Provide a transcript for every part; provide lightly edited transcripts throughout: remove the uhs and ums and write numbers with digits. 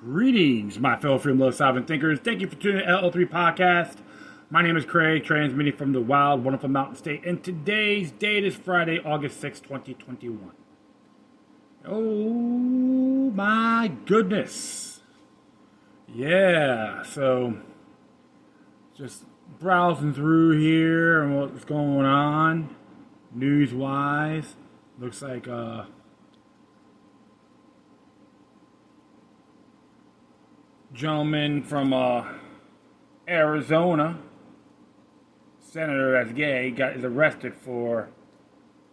Greetings, my fellow freedom low sovereign thinkers. Thank you for tuning in to LO3 Podcast. My name is Craig, transmitting from the wild, wonderful Mountain State, and today's date is Friday, August 6, 2021. Oh my goodness. Yeah, so just browsing through here and what's going on news-wise. Looks like gentleman from Arizona, senator that's gay, is arrested for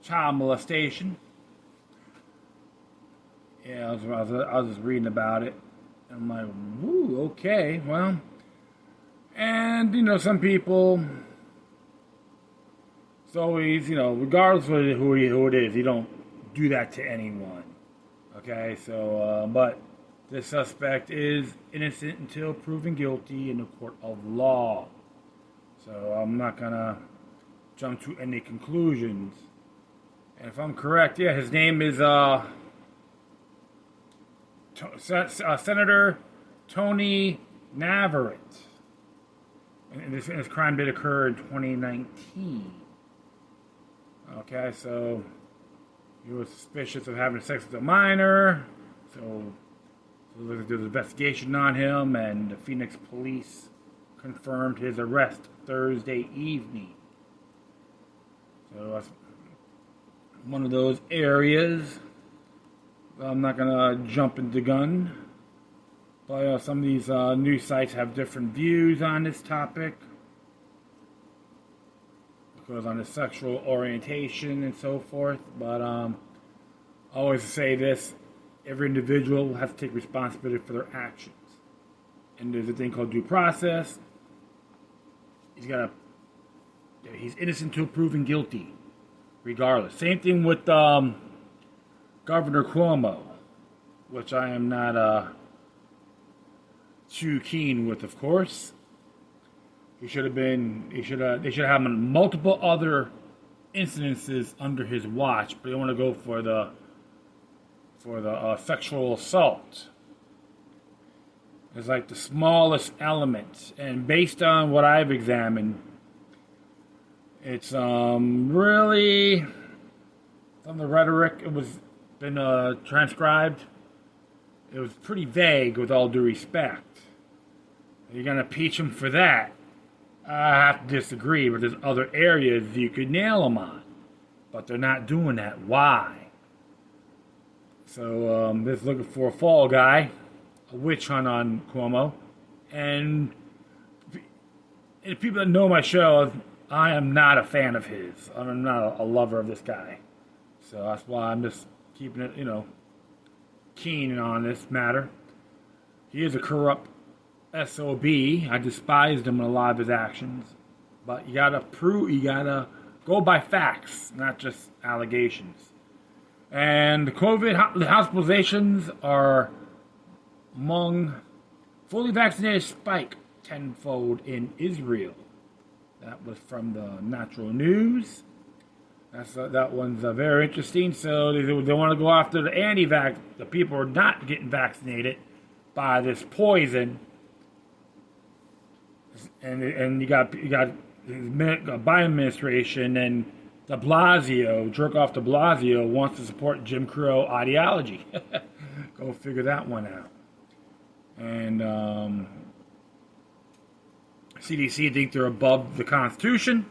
child molestation. Yeah, I was just reading about it. I'm like, woo, okay, well. And, some people, it's always, regardless of who it is, you don't do that to anyone. Okay, so, but the suspect is innocent until proven guilty in the court of law. So I'm not going to jump to any conclusions. And if I'm correct, yeah, his name is Senator Tony Navarrete. And this crime did occur in 2019. Okay, so he was suspicious of having sex with a minor. So there's an investigation on him, and the Phoenix police confirmed his arrest Thursday evening. So that's one of those areas. I'm not going to jump into gun. But some of these news sites have different views on this topic. Because on the sexual orientation and so forth. But I always say this. Every individual has to take responsibility for their actions. And there's a thing called due process. He's innocent until proven guilty, regardless. Same thing with Governor Cuomo, which I am not too keen with, of course. They should have multiple other incidences under his watch, but they want to go for the sexual assault. It's like the smallest element, and based on what I've examined, it's really from the rhetoric. It was been transcribed. It was pretty vague, with all due respect. You're gonna impeach him for that? I have to disagree, but there's other areas you could nail him on, but they're not doing that. Why? So, just looking for a fall guy, a witch hunt on Cuomo. And people that know my show, I am not a fan of his. I'm not a lover of this guy. So that's why I'm just keeping it, keen on this matter. He is a corrupt SOB. I despised him in a lot of his actions. But you gotta go by facts, not just allegations. And the COVID hospitalizations are among fully vaccinated spike tenfold in Israel. That was from the Natural News. That one's very interesting. So they want to go after the anti-vax, the people who are not getting vaccinated by this poison. And you got the Biden administration and De Blasio, jerk-off De Blasio, wants to support Jim Crow ideology. Go figure that one out. And CDC think they're above the Constitution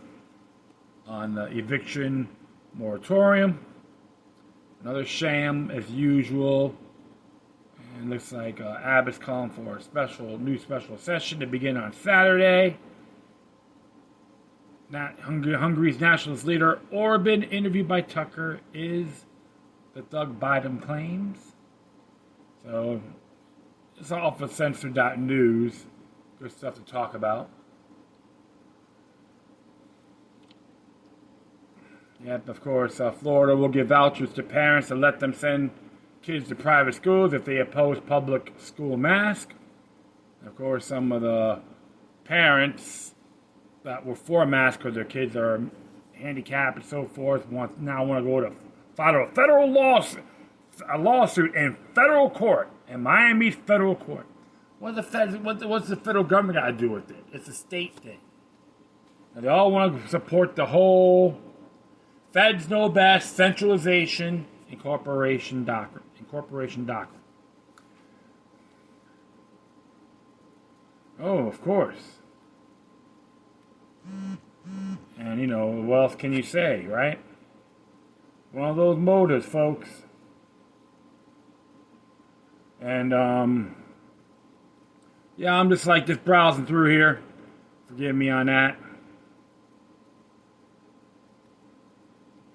on the eviction moratorium. Another sham, as usual. And looks like Abbott's calling for a new special session to begin on Saturday. Hungary's nationalist leader Orban, interviewed by Tucker, is the Doug Biden claims. So it's all for censored.news. Good stuff to talk about. Yep, of course, Florida will give vouchers to parents to let them send kids to private schools if they oppose public school mask. Of course, some of the parents that were for a mask because their kids are handicapped and so forth now want to go to file a federal lawsuit in federal court in Miami's federal court. What's the federal government got to do with it? It's a state thing. And they all want to support the whole feds know best, centralization, incorporation doctrine. Oh, of course. And, you know, what else can you say, right? One of those motives, folks. And, yeah, I'm just browsing through here. Forgive me on that.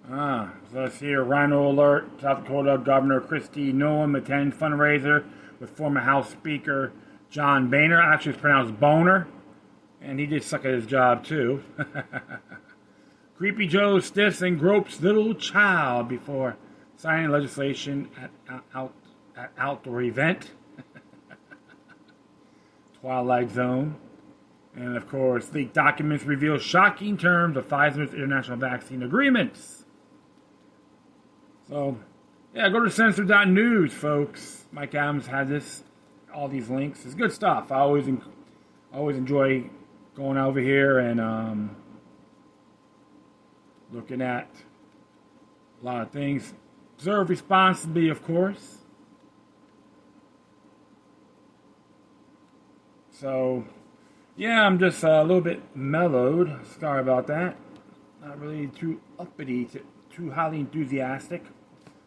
So let's see here. Rhino alert. South Dakota Governor Kristi Noem attends fundraiser with former House Speaker John Boehner. Actually, it's pronounced Boner. And he did suck at his job, too. Creepy Joe stiffs and gropes little child before signing legislation at outdoor event. Twilight Zone. And, of course, leaked documents reveal shocking terms of Pfizer's international vaccine agreements. So, yeah, go to censor.news, folks. Mike Adams has all these links. It's good stuff. I always enjoy going over here and looking at a lot of things. Observe responsibly, of course. So, yeah, I'm just a little bit mellowed. Sorry about that. Not really too uppity, too highly enthusiastic.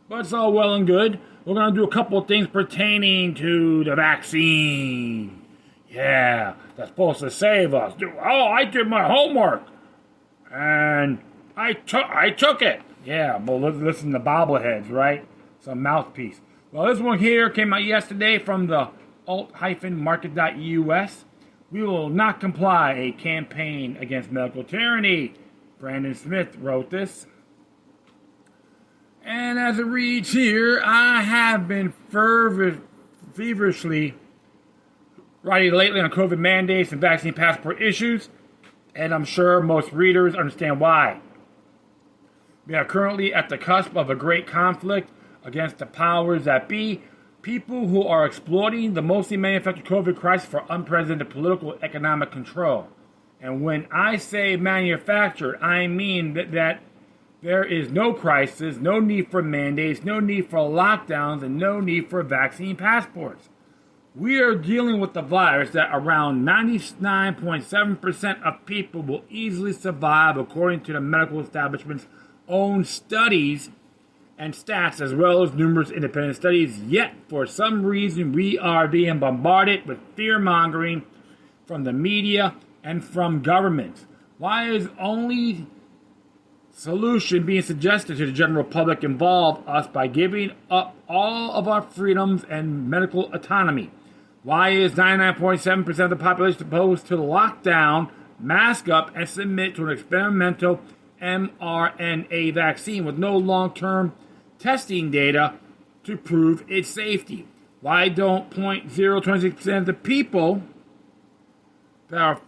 But it's all well and good. We're going to do a couple of things pertaining to the vaccine. Yeah, that's supposed to save us. Oh, I did my homework. And I took it. Yeah, well, listen to bobbleheads, right? Some mouthpiece. Well, this one here came out yesterday from the alt-market.us. We will not comply, a campaign against medical tyranny. Brandon Smith wrote this. And as it reads here, I have been feverishly writing lately on COVID mandates and vaccine passport issues, and I'm sure most readers understand why. We are currently at the cusp of a great conflict against the powers that be, people who are exploiting the mostly manufactured COVID crisis for unprecedented political economic control. And when I say manufactured, I mean that there is no crisis, no need for mandates, no need for lockdowns, and no need for vaccine passports. We are dealing with a virus that around 99.7% of people will easily survive according to the medical establishment's own studies and stats, as well as numerous independent studies. Yet, for some reason, we are being bombarded with fear-mongering from the media and from governments. Why is only solution being suggested to the general public involve us by giving up all of our freedoms and medical autonomy? Why is 99.7% of the population opposed to lockdown, mask up, and submit to an experimental mRNA vaccine with no long-term testing data to prove its safety? Why don't 0.026% of the people that are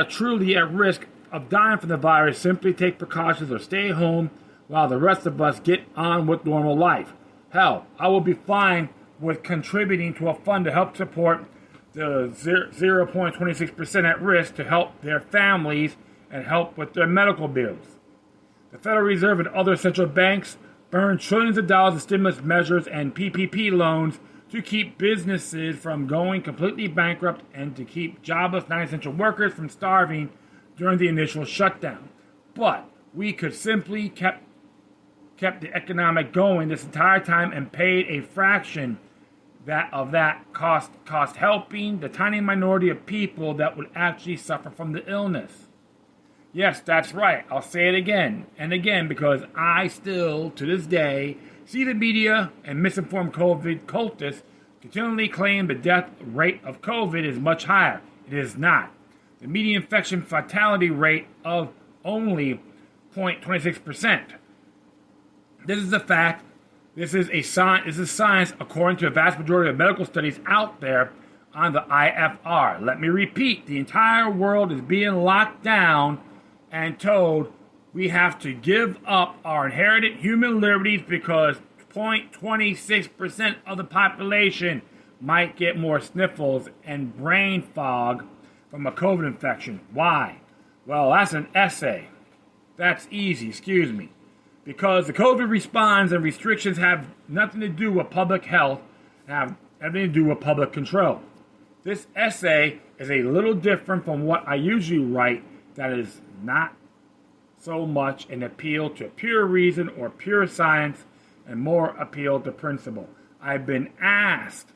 truly at risk of dying from the virus simply take precautions or stay home while the rest of us get on with normal life? Hell, I will be fine with contributing to a fund to help support the 0.26% at risk to help their families and help with their medical bills. The Federal Reserve and other central banks burned trillions of dollars of stimulus measures and PPP loans to keep businesses from going completely bankrupt and to keep jobless non-essential workers from starving during the initial shutdown. But we could simply kept the economic going this entire time and paid a fraction of that cost helping the tiny minority of people that would actually suffer from the illness. Yes, that's right. I'll say it again and again because I still, to this day, see the media and misinformed COVID cultists continually claim the death rate of COVID is much higher. It is not. The median infection fatality rate of only 0.26%. This is a fact. This is science according to a vast majority of medical studies out there on the IFR. Let me repeat. The entire world is being locked down and told we have to give up our inherited human liberties because 0.26% of the population might get more sniffles and brain fog from a COVID infection. Why? Well, that's an essay. That's easy, excuse me. Because the COVID response and restrictions have nothing to do with public health, have everything to do with public control. This essay is a little different from what I usually write, that is not so much an appeal to pure reason or pure science and more appeal to principle. I've been asked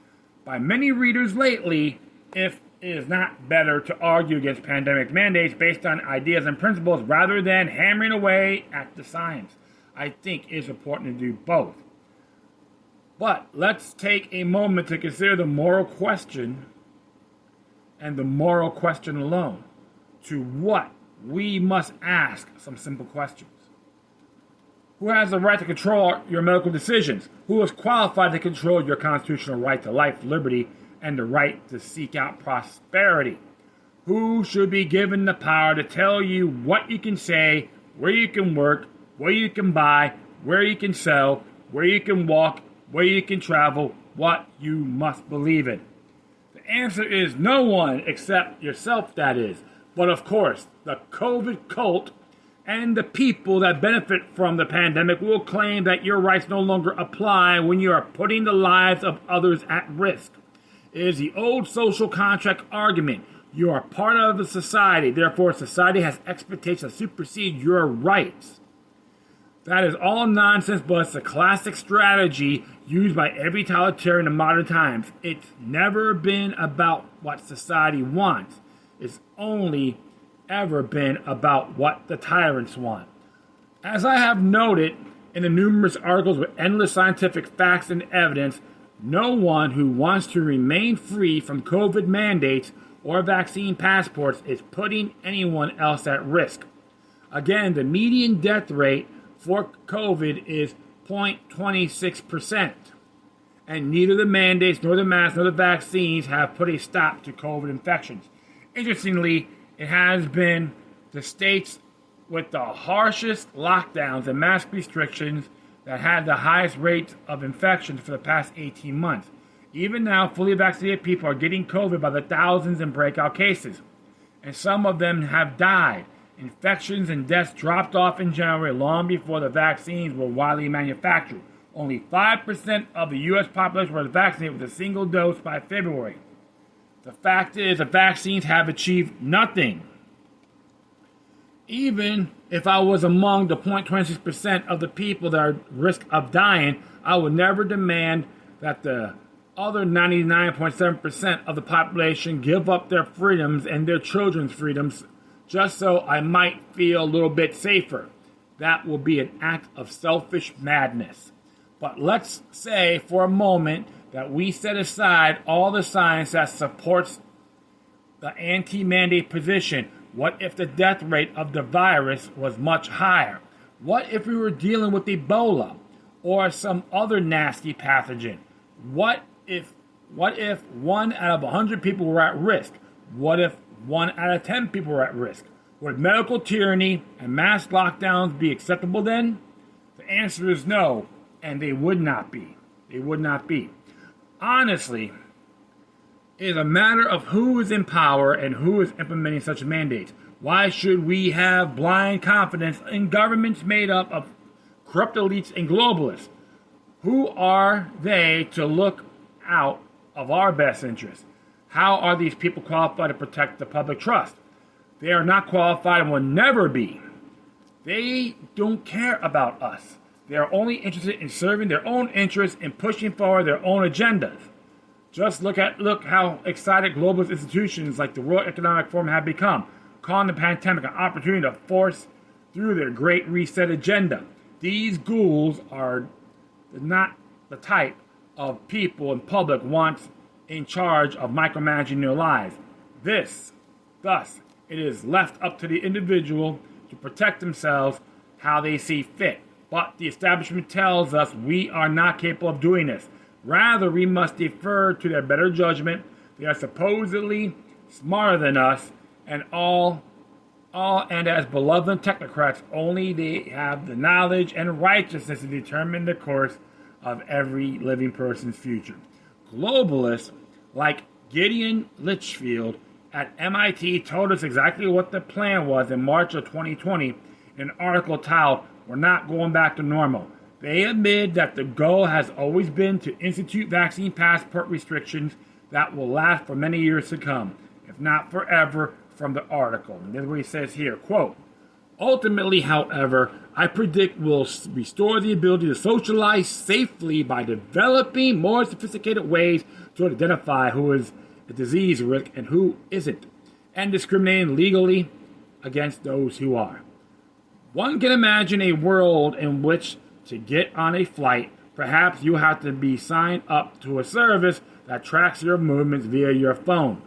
by many readers lately if it is not better to argue against pandemic mandates based on ideas and principles rather than hammering away at the science. I think it's important to do both. But let's take a moment to consider the moral question, and the moral question alone. To what we must ask some simple questions. Who has the right to control your medical decisions? Who is qualified to control your constitutional right to life, liberty, and the right to seek out prosperity? Who should be given the power to tell you what you can say, where you can work, where you can buy, where you can sell, where you can walk, where you can travel, what you must believe in? The answer is no one except yourself, that is. But of course, the COVID cult and the people that benefit from the pandemic will claim that your rights no longer apply when you are putting the lives of others at risk. It is the old social contract argument. You are part of a society, therefore society has expectations that supersede your rights. That is all nonsense, but it's a classic strategy used by every totalitarian in modern times. It's never been about what society wants. It's only ever been about what the tyrants want. As I have noted in the numerous articles with endless scientific facts and evidence, no one who wants to remain free from COVID mandates or vaccine passports is putting anyone else at risk. Again, the median death rate for COVID is 0.26%, and neither the mandates nor the masks nor the vaccines have put a stop to COVID infections. Interestingly, it has been the states with the harshest lockdowns and mask restrictions that had the highest rates of infections for the past 18 months. Even now, fully vaccinated people are getting COVID by the thousands in breakout cases, and some of them have died. Infections and deaths dropped off in January long before the vaccines were widely manufactured. Only 5% of the U.S. population was vaccinated with a single dose by February. The fact is, the vaccines have achieved nothing. Even if I was among the 0.26% of the people that are at risk of dying, I would never demand that the other 99.7% of the population give up their freedoms and their children's freedoms just so I might feel a little bit safer. That will be an act of selfish madness. But let's say for a moment that we set aside all the science that supports the anti-mandate position. What if the death rate of the virus was much higher? What if we were dealing with Ebola or some other nasty pathogen? What if 1 out of 100 people were at risk? What if 1 out of 10 people were at risk? Would medical tyranny and mass lockdowns be acceptable then? The answer is no, and they would not be. They would not be. Honestly, it is a matter of who is in power and who is implementing such mandates. Why should we have blind confidence in governments made up of corrupt elites and globalists? Who are they to look out of our best interests? How are these people qualified to protect the public trust? They are not qualified and will never be. They don't care about us. They are only interested in serving their own interests and pushing forward their own agendas. Just look how excited globalist institutions like the World Economic Forum have become, calling the pandemic an opportunity to force through their Great Reset agenda. These ghouls are not the type of people in public wants in charge of micromanaging their lives. Thus, it is left up to the individual to protect themselves how they see fit. But the establishment tells us we are not capable of doing this. Rather, we must defer to their better judgment. They are supposedly smarter than us, and and as beloved technocrats, only they have the knowledge and righteousness to determine the course of every living person's future. Globalists like Gideon Litchfield at MIT told us exactly what the plan was in March of 2020 in an article titled, "We're Not Going Back to Normal." They admit that the goal has always been to institute vaccine passport restrictions that will last for many years to come, if not forever, from the article. And this is what he says here, quote, "Ultimately, however, I predict we'll restore the ability to socialize safely by developing more sophisticated ways to identify who is a disease risk and who isn't, and discriminating legally against those who are." One can imagine a world in which to get on a flight, perhaps you have to be signed up to a service that tracks your movements via your phone.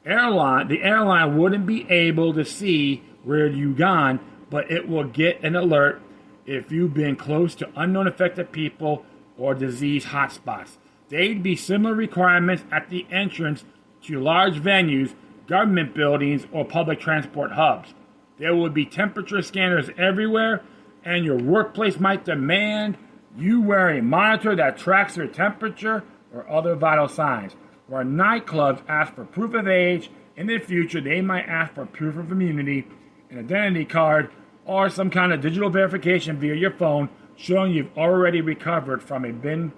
The airline wouldn't be able to see where you've gone, but it will get an alert if you've been close to unknown affected people or disease hotspots. There'd be similar requirements at the entrance to large venues, government buildings, or public transport hubs. There would be temperature scanners everywhere, and your workplace might demand you wear a monitor that tracks your temperature or other vital signs. Where nightclubs ask for proof of age, in the future they might ask for proof of immunity, an identity card, or some kind of digital verification via your phone showing you've already recovered from been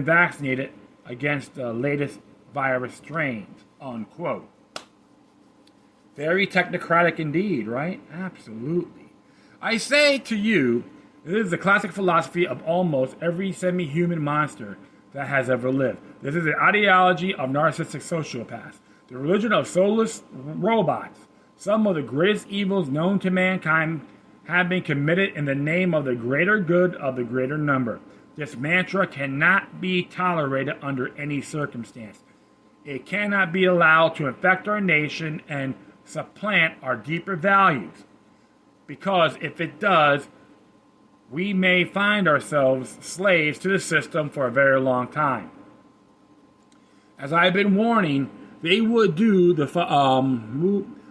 vaccinated against the latest virus strains, unquote. Very technocratic indeed, right? Absolutely. I say to you, this is the classic philosophy of almost every semi-human monster that has ever lived. This is the ideology of narcissistic sociopaths, the religion of soulless robots. Some of the greatest evils known to mankind have been committed in the name of the greater good of the greater number. This mantra cannot be tolerated under any circumstance. It cannot be allowed to infect our nation and supplant our deeper values. Because if it does, we may find ourselves slaves to the system for a very long time. As I've been warning, they would do for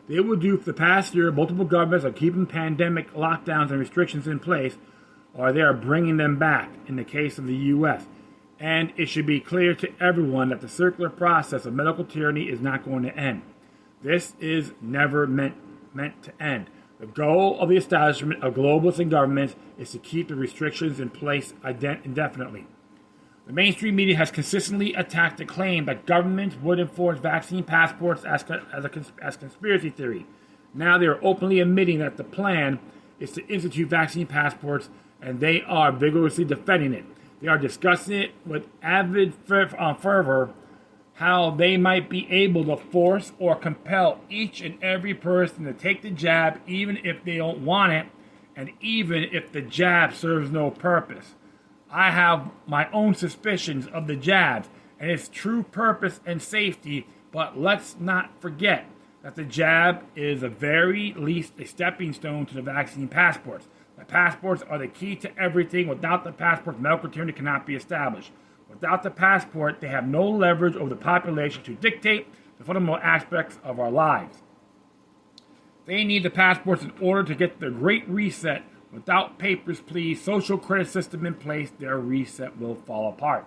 the past year. Multiple governments are keeping pandemic lockdowns and restrictions in place, or they are bringing them back in the case of the U.S. And it should be clear to everyone that the circular process of medical tyranny is not going to end. This is never meant to end. The goal of the establishment of globalists and governments is to keep the restrictions in place indefinitely. The mainstream media has consistently attacked the claim that governments would enforce vaccine passports as conspiracy theory. Now they are openly admitting that the plan is to institute vaccine passports, and they are vigorously defending it. They are discussing it with avid fervor, how they might be able to force or compel each and every person to take the jab, even if they don't want it, and even if the jab serves no purpose. I have my own suspicions of the jabs and its true purpose and safety, but let's not forget that the jab is at very least a stepping stone to the vaccine passports. The passports are the key to everything. Without the passport, medical tyranny cannot be established. Without the passport, they have no leverage over the population to dictate the fundamental aspects of our lives. They need the passports in order to get the Great Reset. Without papers, please, social credit system in place, their reset will fall apart.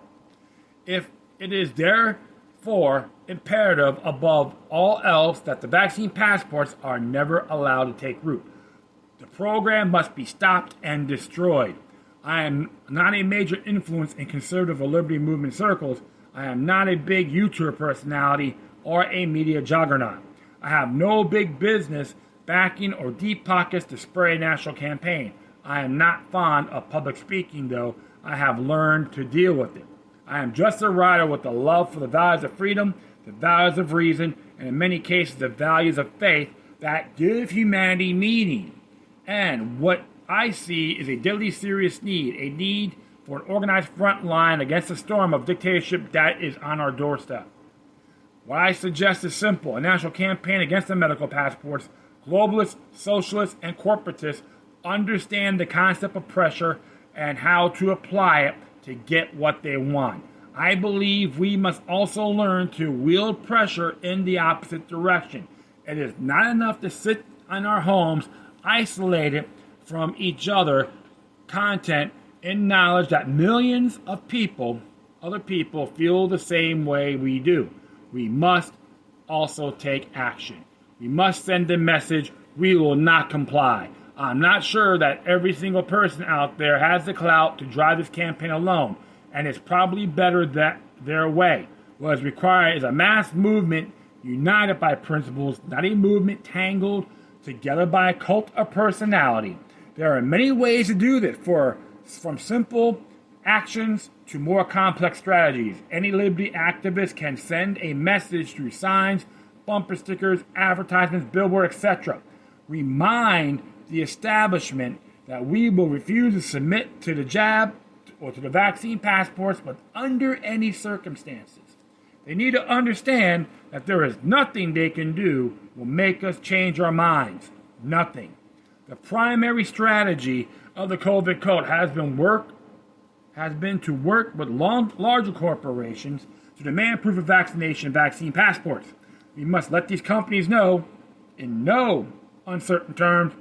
If it is therefore imperative above all else that the vaccine passports are never allowed to take root, the program must be stopped and destroyed. I am not a major influence in conservative or liberty movement circles. I am not a big YouTube personality or a media juggernaut. I have no big business backing or deep pockets to spur a national campaign. I am not fond of public speaking, though. I have learned to deal with it. I am just a writer with a love for the values of freedom, the values of reason, and in many cases the values of faith that give humanity meaning. And what I see is a deadly serious need, a need for an organized front line against the storm of dictatorship that is on our doorstep. What I suggest is simple: a national campaign against the medical passports. Globalists, socialists, and corporatists understand the concept of pressure and how to apply it to get what they want. I believe we must also learn to wield pressure in the opposite direction. It is not enough to sit in our homes isolated from each other, content, and knowledge that millions of people other people feel the same way we do. We must also take action. We must send a message, we will not comply. I'm not sure that every single person out there has the clout to drive this campaign alone, and it's probably better that their way. What is required is a mass movement united by principles, not a movement tangled together by a cult of personality. There are many ways to do this, from simple actions to more complex strategies. Any liberty activist can send a message through signs, bumper stickers, advertisements, billboards, etc. Remind the establishment that we will refuse to submit to the jab or to the vaccine passports, but under any circumstances. They need to understand that there is nothing they can do will make us change our minds. Nothing. The primary strategy of the COVID cult has been to work with larger corporations to demand proof of vaccination and vaccine passports. We must let these companies know, in no uncertain terms,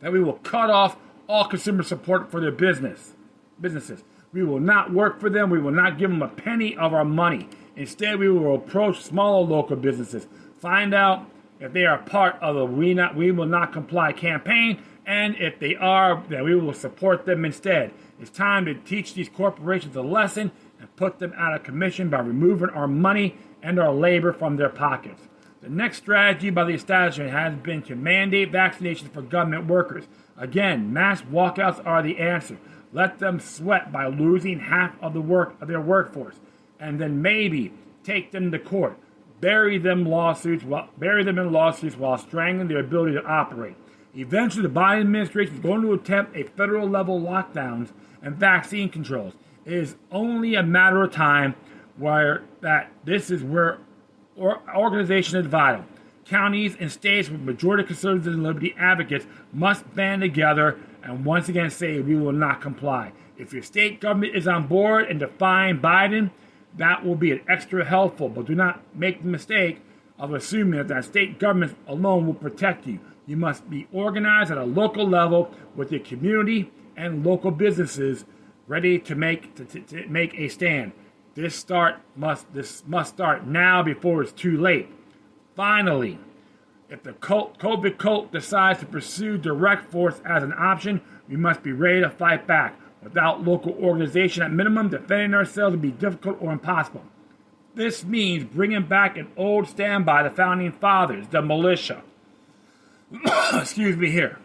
that we will cut off all consumer support for their businesses. We will not work for them. We will not give them a penny of our money. Instead, we will approach smaller local businesses, find out if they are part of the We Will Not Comply campaign, and if they are, then we will support them instead. It's time to teach these corporations a lesson and put them out of commission by removing our money and our labor from their pockets. The next strategy by the establishment has been to mandate vaccinations for government workers. Again, mass walkouts are the answer. Let them sweat by losing half of their workforce, and then maybe take them to court. Bury them in lawsuits while strangling their ability to operate. Eventually, the Biden administration is going to attempt a federal level lockdowns and vaccine controls. It is only a matter of time this is where organization is vital. Counties and states with majority conservatives and liberty advocates must band together and once again say we will not comply. If your state government is on board and defying Biden, that will be an extra helpful, but do not make the mistake of assuming that state governments alone will protect you. You must be organized at a local level with your community and local businesses ready to make a stand. This must start now before it's too late. Finally, if the COVID cult decides to pursue direct force as an option, we must be ready to fight back. Without local organization, at minimum, defending ourselves would be difficult or impossible. This means bringing back an old standby, the founding fathers, the militia. Excuse me here.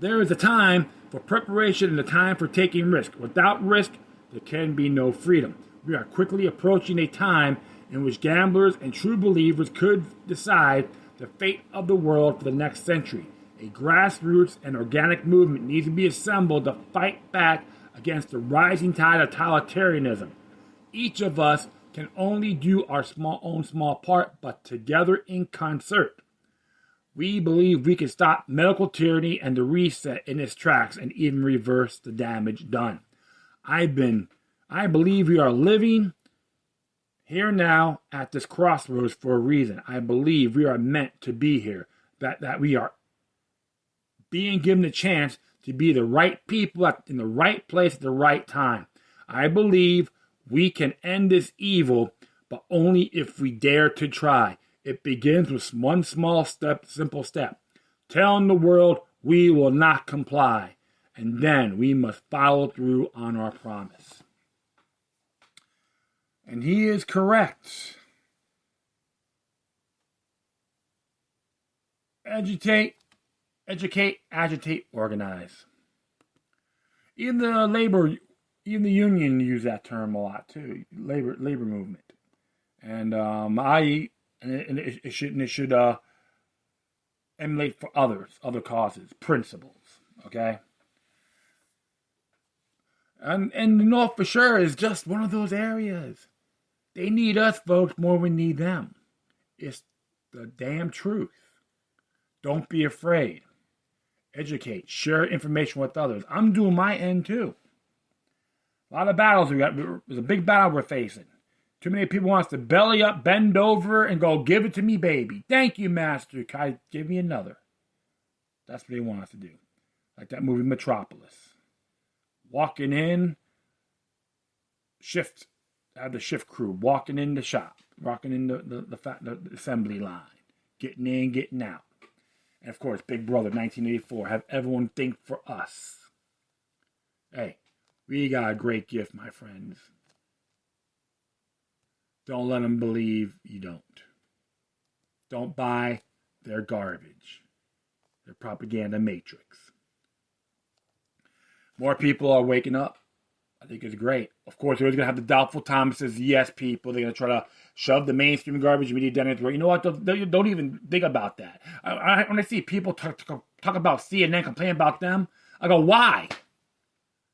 There is a time for preparation and a time for taking risk. Without risk, there can be no freedom. We are quickly approaching a time in which gamblers and true believers could decide the fate of the world for the next century. A grassroots and organic movement needs to be assembled to fight back against the rising tide of totalitarianism. Each of us can only do our own small part, but together in concert, we believe we can stop medical tyranny and the reset in its tracks and even reverse the damage done. I believe we are living here now at this crossroads for a reason. I believe we are meant to be here, that we are being given a chance to be the right people in the right place at the right time. I believe we can end this evil, but only if we dare to try. It begins with one simple step. Telling the world we will not comply, and then we must follow through on our promise. And he is correct. Educate, agitate, organize. Even the union use that term a lot too. Labor movement, and it should emulate for other causes, principles. Okay. And the North for sure is just one of those areas. They need us, folks, more than we need them. It's the damn truth. Don't be afraid. Educate. Share information with others. I'm doing my end too. A lot of battles we got. There's a big battle we're facing. Too many people wants to belly up, bend over, and go, give it to me, baby. Thank you, master. Kai, give me another. That's what they want us to do. Like that movie Metropolis. Walking in, shift, had the shift crew walking in the shop, walking in the assembly line, getting in, getting out. And of course, Big Brother 1984, have everyone think for us. Hey, we got a great gift, my friends. Don't let them believe you don't. Don't buy their garbage. Their propaganda matrix. More people are waking up. I think it's great. Of course, they're always going to have the doubtful Thomases, yes people. They're going to try to shove the mainstream garbage media down their throat. You know what? Don't even think about that. When I see people talk about CNN, complain about them, I go, why?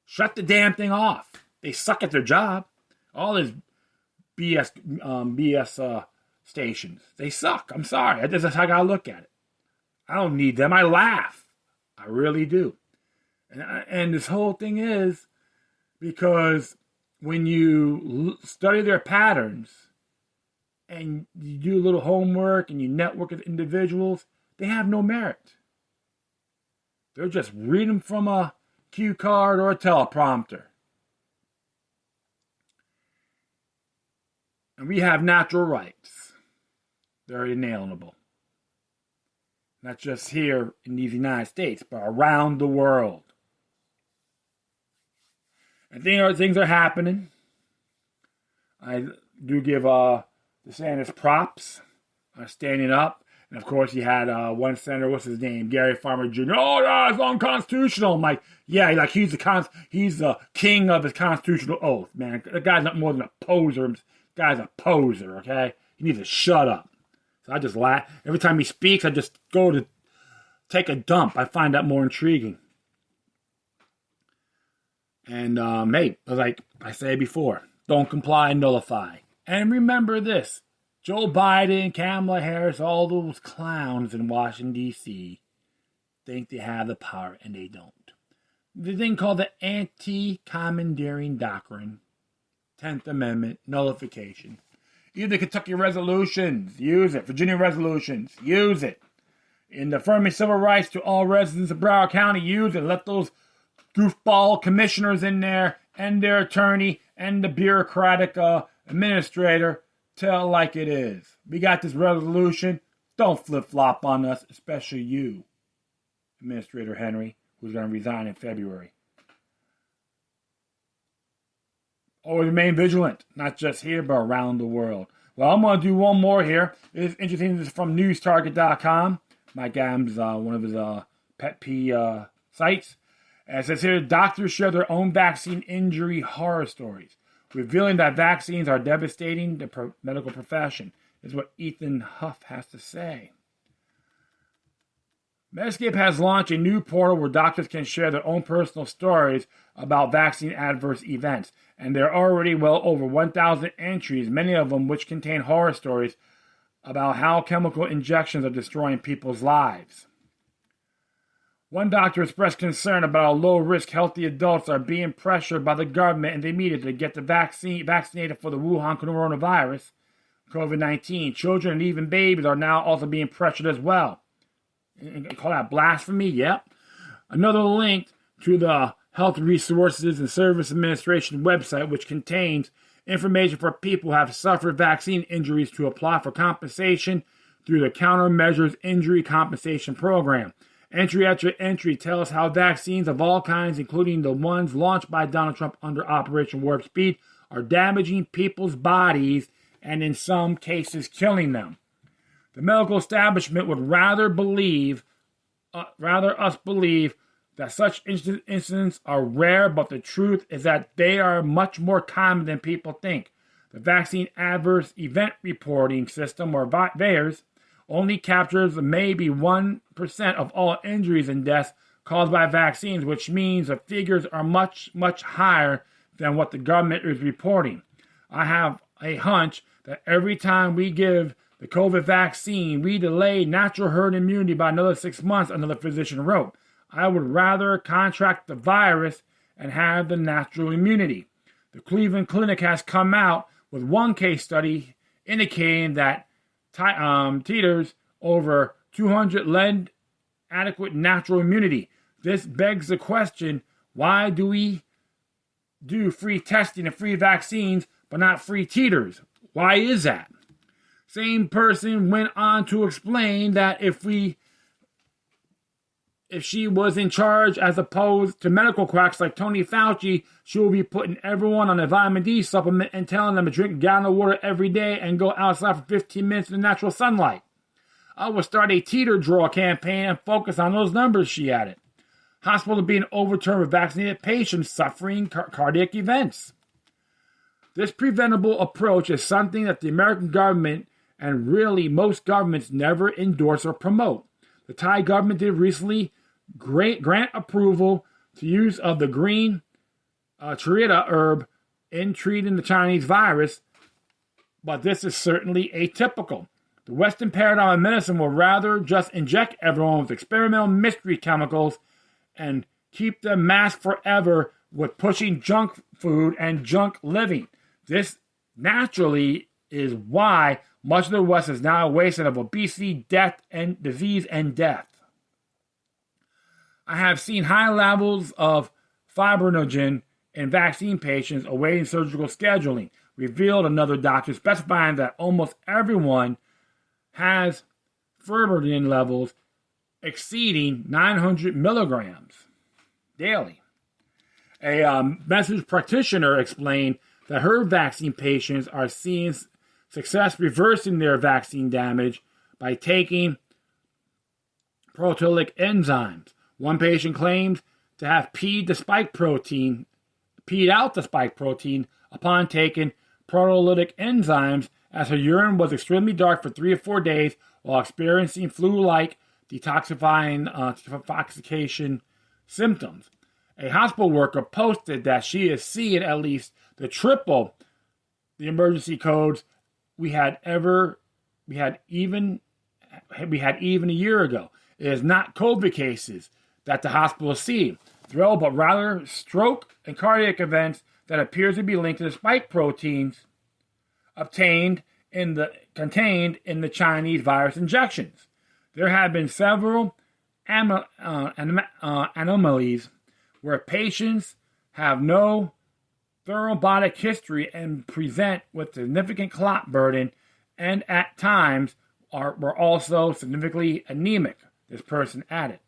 Shut the damn thing off. They suck at their job. All this BS stations. They suck. I'm sorry. That's how I gotta look at it. I don't need them. I laugh. I really do. And this whole thing is because when you study their patterns and you do a little homework and you network with individuals, they have no merit. They're just reading from a cue card or a teleprompter. And we have natural rights. They're inalienable. Not just here in the United States, but around the world. And things are happening. I do give DeSantis props on standing up. And of course, you had one senator, what's his name, Gary Farmer Jr. Oh, no, it's unconstitutional. I'm like, yeah, like he's the king of his constitutional oath, man. The guy's not more than a poser. The guy's a poser, okay? He needs to shut up. So I just laugh. Every time he speaks, I just go to take a dump. I find that more intriguing. And, hey, like I said before, don't comply, nullify. And remember this. Joe Biden, Kamala Harris, all those clowns in Washington, D.C. think they have the power, and they don't. The thing called the anti-commandeering doctrine, 10th Amendment, nullification. Either the Kentucky resolutions, use it. Virginia resolutions, use it. In the affirming civil rights to all residents of Broward County, use it. Let those goofball commissioners in there and their attorney and the bureaucratic administrator tell like it is. We got this resolution. Don't flip-flop on us, especially you, Administrator Henry, who's going to resign in February. Always remain vigilant, not just here, but around the world. Well, I'm going to do one more here. It's interesting. This is from newstarget.com. Mike Adams, one of his pet peeve sites. And it says here, doctors share their own vaccine injury horror stories, revealing that vaccines are devastating the medical profession. Is what Ethan Huff has to say. Medscape has launched a new portal where doctors can share their own personal stories about vaccine adverse events, and there are already well over 1,000 entries, many of them which contain horror stories about how chemical injections are destroying people's lives. One doctor expressed concern about how low-risk healthy adults are being pressured by the government and the media to get the vaccinated for the Wuhan coronavirus, COVID-19. Children and even babies are now also being pressured as well. And call that blasphemy? Yep. Another link to the Health Resources and Service Administration website, which contains information for people who have suffered vaccine injuries to apply for compensation through the Countermeasures Injury Compensation Program. Entry after entry tells how vaccines of all kinds, including the ones launched by Donald Trump under Operation Warp Speed, are damaging people's bodies and in some cases killing them. The medical establishment would rather us believe that such incidents are rare, but the truth is that they are much more common than people think. The Vaccine Adverse Event Reporting System, or VAERS, only captures maybe 1% of all injuries and deaths caused by vaccines, which means the figures are much, much higher than what the government is reporting. I have a hunch that every time we give the COVID vaccine, we delay natural herd immunity by another 6 months, another physician wrote. I would rather contract the virus and have the natural immunity. The Cleveland Clinic has come out with one case study indicating that titers over 200 lend adequate natural immunity. This begs the question, why do we do free testing and free vaccines, but not free teeters. Why is that? Same person went on to explain that if she was in charge as opposed to medical quacks like Tony Fauci, she will be putting everyone on a vitamin D supplement and telling them to drink a gallon of water every day and go outside for 15 minutes in the natural sunlight. I will start a teeter draw campaign and focus on those numbers, she added. Hospitals are being overturned with vaccinated patients suffering cardiac events. This preventable approach is something that the American government and really most governments never endorse or promote. The Thai government did recently grant approval to use of the green Charita herb in treating the Chinese virus, but this is certainly atypical. The Western paradigm of medicine will rather just inject everyone with experimental mystery chemicals and keep them masked forever with pushing junk food and junk living. This naturally is why much of the West is now a wasteland of obesity, death, and disease and death. I have seen high levels of fibrinogen in vaccine patients awaiting surgical scheduling, revealed another doctor, specifying that almost everyone has fibrinogen levels exceeding 900 milligrams daily. A message practitioner explained that her vaccine patients are seeing success reversing their vaccine damage by taking proteolytic enzymes. One patient claims to have peed out the spike protein upon taking proteolytic enzymes, as her urine was extremely dark for 3 or 4 days while experiencing flu-like detoxification symptoms. A hospital worker posted that she is seeing at least the triple the emergency codes we had even a year ago. It is not COVID cases that the hospital see, but rather stroke and cardiac events that appears to be linked to the spike proteins contained in the Chinese virus injections. There have been several anomalies where patients have no thrombotic history and present with significant clot burden, and at times were also significantly anemic, this person added.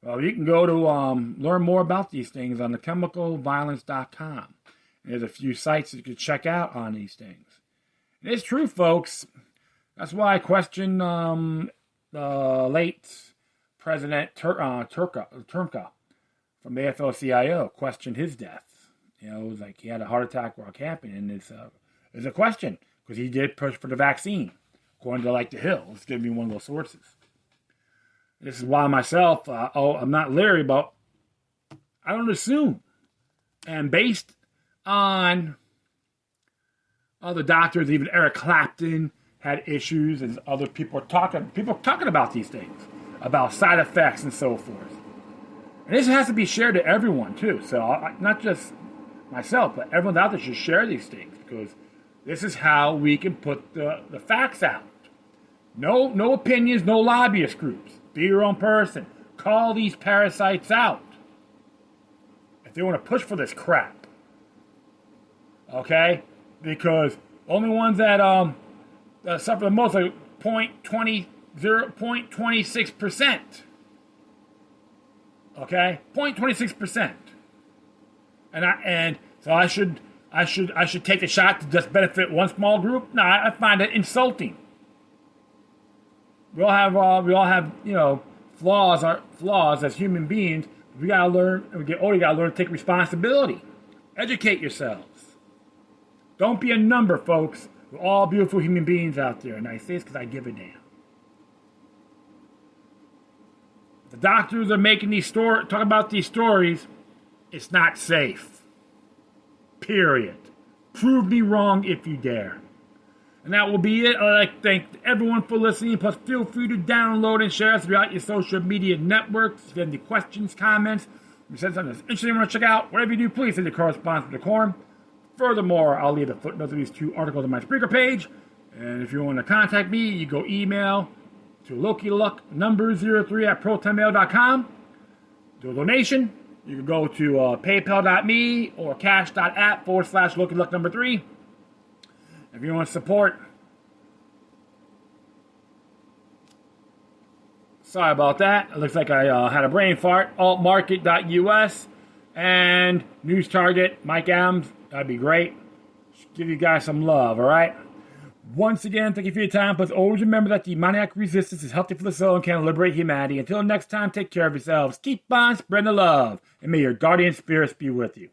Well, you can go to learn more about these things on thechemicalviolence.com. There's a few sites you can check out on these things. And it's true, folks. That's why I question the late President Turka from the AFL-CIO questioned his death. You know, it was like he had a heart attack while camping, and it's a question because he did push for the vaccine, according to like the Hill. It's going to be one of those sources. This is why myself, I'm not leery, but I don't assume. And based on other doctors, even Eric Clapton had issues, and other people talking about these things, about side effects and so forth. And this has to be shared to everyone too. So not just myself, but everyone out there should share these things, because this is how we can put the facts out. No opinions, no lobbyist groups. Be your own person. Call these parasites out if they want to push for this crap. Okay? Because only ones that suffer the most are 0.26%. Okay? 0.26%. And so I should take a shot to just benefit one small group? No, I find it insulting. We all have flaws as human beings. We gotta learn. When we get older, you gotta learn to take responsibility. Educate yourselves. Don't be a number, folks. We're all beautiful human beings out there, and I say this because I give a damn. The doctors are making talking about these stories. It's not safe. Period. Prove me wrong if you dare. And that will be it. I'd like to thank everyone for listening. Plus, feel free to download and share us throughout your social media networks. If you have any questions, comments, if you said something that's interesting you want to check out, whatever you do, please send your correspondence with decorum. Furthermore, I'll leave the footnotes of these 2 articles on my Spreaker page. And if you want to contact me, you go email to LokiLuck number 03 at protonmail.com. Do a donation. You can go to paypal.me or cash.app/LokiLuck number 3. If you want to support. Sorry about that. It looks like I had a brain fart. Altmarket.us and News Target, Mike Adams. That'd be great. Give you guys some love, all right? Once again, thank you for your time. But always remember that the demoniac resistance is healthy for the soul and can liberate humanity. Until next time, take care of yourselves. Keep on spreading the love. And may your guardian spirits be with you.